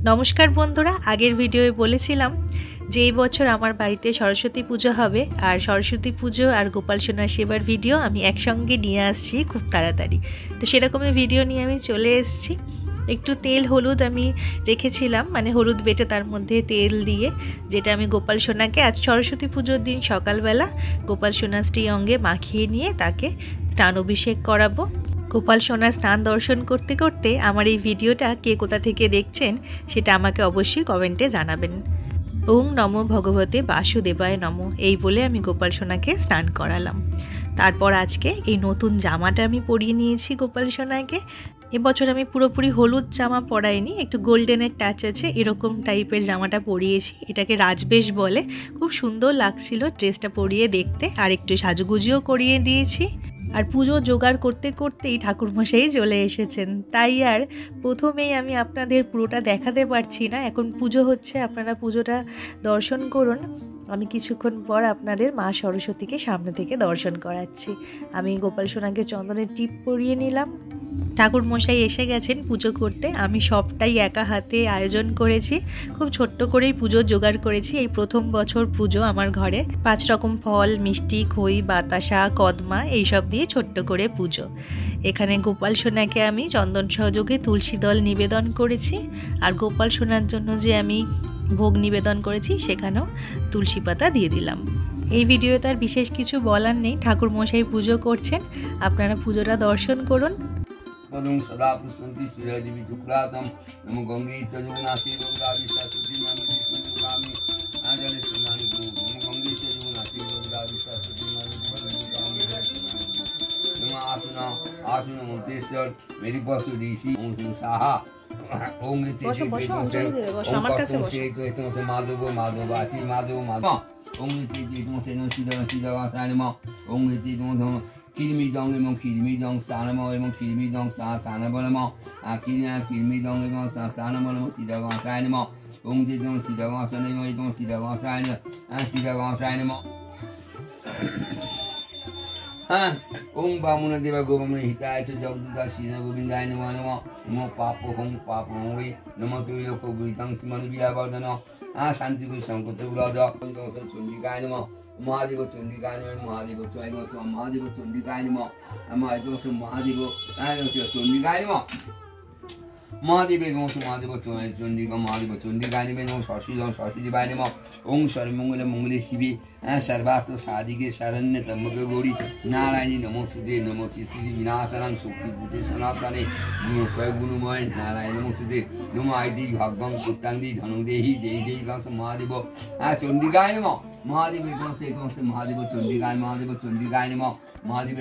नमस्कार बंधुरा आगेर भिडियोए बोलेছিলাম যে এই বছর আমার বাড়িতে সরস্বতী পুজো হবে আর সরস্বতী পুজো আর গোপাল সোনার সেবার ভিডিও আমি একসঙ্গে নিয়ে আসছি খুব তাড়াতাড়ি। তো সেরকমই ভিডিও নিয়ে আমি চলে এসেছি। একটু তেল হলুদ আমি রেখেছিলাম, মানে হলুদ বেটে তার মধ্যে তেল দিয়ে, যেটা আমি গোপাল সোনাকে আজ সরস্বতী পুজোর দিন সকালবেলা গোপাল সোনার শ্রী অঙ্গে মাখিয়ে নিয়ে তাকে স্নান অভিষেক করাবো। গোপাল সোনার স্নান দর্শন করতে করতে আমার এই ভিডিওটা কে কোথা থেকে দেখছেন সেটা আমাকে অবশ্যই কমেন্টে জানাবেন। ওং নমো ভগবতে বাসুদেবায় নমো এই বলে আমি গোপাল সোনাকে স্নান করালাম। তারপর আজকে এই নতুন জামাটা আমি পরিয়ে নিয়েছি গোপাল সোনাকে। এবছর আমি পুরোপুরি হলুদ জামা পরাইনি, একটু গোল্ডেনের টাচ আছে এরকম টাইপের জামাটা পরিয়েছি। এটাকে রাজবেশ বলে, খুব সুন্দর লাগছিল ড্রেসটা পরিয়ে দেখতে, আর একটু সাজুগুজিও করিয়ে দিয়েছি। আর পুজো জোগাড় করতে করতেই ঠাকুরমশাই চলে এসেছেন, তাই আর প্রথমেই আমি আপনাদের পুরোটা দেখাতে পারছি না। এখন পুজো হচ্ছে, আপনারা পুজোটা দর্শন করুন। আমি কিছুক্ষণ পর আপনাদের মা সরস্বতীকে সামনে থেকে দর্শন করাচ্ছি। আমি গোপাল সোনাকে চন্দনের টিপ পরিয়ে নিলাম। ঠাকুরমশাই এসে গেছেন পুজো করতে, আমি সবটাই একা হাতে আয়োজন করেছি। খুব ছোট্ট করেই পুজো জোগাড় করেছি। এই প্রথম বছর পুজো আমার ঘরে, 5 রকম ফল, মিষ্টি, খই, বাতাসা, কদমা এইসব দিয়ে ছোট্ট করে পুজো। এখানে গোপাল সোনাকে আমি চন্দন সহযোগে তুলসী দল নিবেদন করেছি, আর গোপাল সোনার জন্য যে আমি ভোগ নিবেদন করেছি সেখানেও তুলসী পাতা দিয়ে দিলাম। এই ভিডিওতে আর বিশেষ কিছু বলার নেই, ঠাকুরমশাই পুজো করছেন, আপনারা পুজোটা দর্শন করুন। পদং সদা পুষ্পন্তি শিরোজীবী শুক্লাতম নমো গঙ্গে যমুনাসি গঙ্গাবি সরস্বতী নমো বিষ্ণুগামী আজলে সুনানি নমো গঙ্গে যমুনাসি গঙ্গাবি সরস্বতী নমো আসুনা আসুনা মন্তেশ্বর মেরি বসু দিশি ওম সাহা ওম গীতে ওম মাধব মাধব আছি মাধব মাধব ওম গীতে তোমাকে সিদ্ধা সিদ্ধা নমঃ ওম গীতে তোমাকে কিরমিদং এবং কিরমিদং স্থানম এবং কিরমিদং স্থানবলম কিরমিদং এবং স্থানবলম সিদ্ধগণায় নমঃ ওং যে যেমন সিদ্ধগণায় নমঃ এবং সিদ্ধগণায় সিদ্ধগণায় নমঃ ওং বামুন দেব গোবামুন হিতায় চ জগদুতা শ্রী গোবিন্দায় নমঃ নমঃ নমো পাপ হোম পাপ হোমে নমঃ ত্রৈলোক বিতং শ্রীমন বিয়াবর্ধন শান্তি সংকট উলাদ চন্ডিকায় নমঃ महादेव चंडिकाय नमः महादेव महादेव चंडिकाय नमः महादेव महादेव चंडिकाय नमः महादेव महादेव चंडिका महादेव चंडिकाय नमः सरस्वती देवाय नमः ओं सर्वमंगल मंगले शिवे सर्वास्त्र साधिके शरण्य त्र्यंबके गौरी नारायणी नमोस्तुते नमोस्तुते श्री विनाशनं शक्ति भूते सनातने गुणमय नारायण नमोस्तुते नमो आदि भगवान पुत्रांदि धनुदेहि देहि देहि गण महादेव चंडिकाय नमः महादेव महादेव चंडिकाय नमः महादेव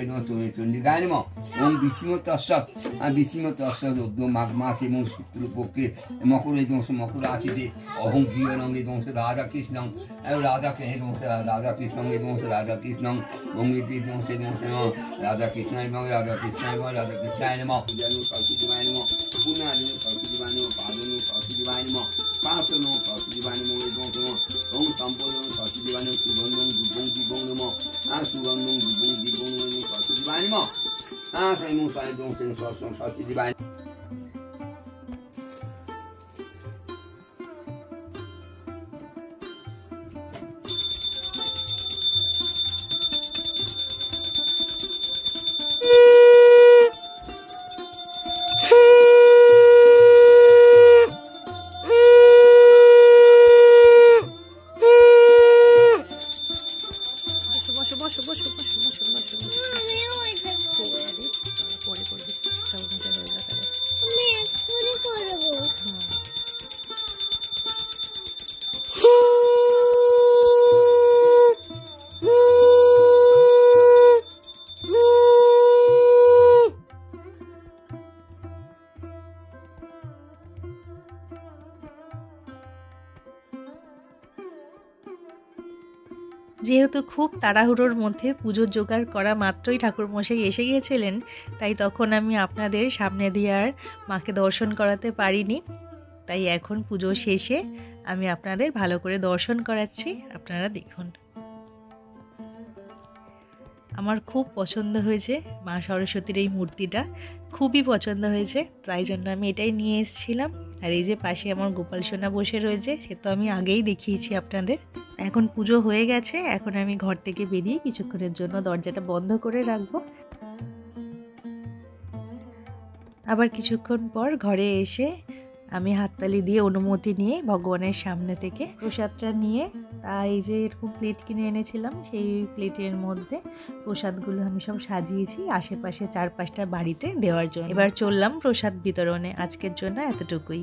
चंडिकाय नमः ओम विषम तस्स रुद्र माघ मासे এবং শুক্লপক্ষে মকর রাশিতে অহং প্রিয়নঙ্গে রাধা কৃষ্ণ রাধা রাধা কৃষ্ণ রাধা কৃষ্ণ গঙ্গিতে রাধা কৃষ্ণ এবং রাধা কৃষ্ণ এবং রাধা কৃষ্ণায় নমঃ জানু সরস্বতীবায় নমঃ পুনাজু সরস্বতীবায় নমঃ পাদনু সরস্বতীবায় নমঃ পাঁচনু সরস্বতীবায় নমঃ ওং সম্পদং সরস্বতীবায় নমঃ সুগন্ধং দুর্গং দীপং নমঃ সুগন্ধং দুর্গং দীপং নমঃ সরস্বতীবায় নমঃ স্বয়ং স্বয়ং সরস্বতীবায় যেহেতু খুব তাড়াহুড়োর মধ্যে পুজোর জোগাড় করা মাত্রই ঠাকুরমশাই এসে গিয়েছিলেন, তাই তখন আমি আপনাদের সামনে দিয়ে আর মাকে দর্শন করাতে পারিনি। তাই এখন পুজো শেষে আমি আপনাদের ভালো করে দর্শন করাচ্ছি, আপনারা দেখুন। আমার খুব পছন্দ হয়েছে মা সরস্বতীর এই মূর্তিটা, খুবই পছন্দ হয়েছে, তাই জন্য আমি এটাই নিয়ে এসেছিলাম। আর এই যে পাশে আমার গোপাল সোনা বসে রয়েছে, সে তো আমি আগেই দেখিয়েছি আপনাদের। এখন পুজো হয়ে গেছে, এখন আমি ঘর থেকে বেরিয়ে কিছুক্ষণের জন্য দরজাটা বন্ধ করে রাখবো। আবার কিছুক্ষণ পর ঘরে এসে আমি হাততালি দিয়ে অনুমতি নিয়ে ভগবানের সামনে থেকে প্রসাদটা নিয়ে, এই যে এরকম প্লেট কিনে এনেছিলাম, সেই প্লেটের মধ্যে প্রসাদগুলো আমি সব সাজিয়েছি আশেপাশে 4-5টা বাড়িতে দেওয়ার জন্য। এবার চললাম প্রসাদ বিতরণে। আজকের জন্য এতটুকুই।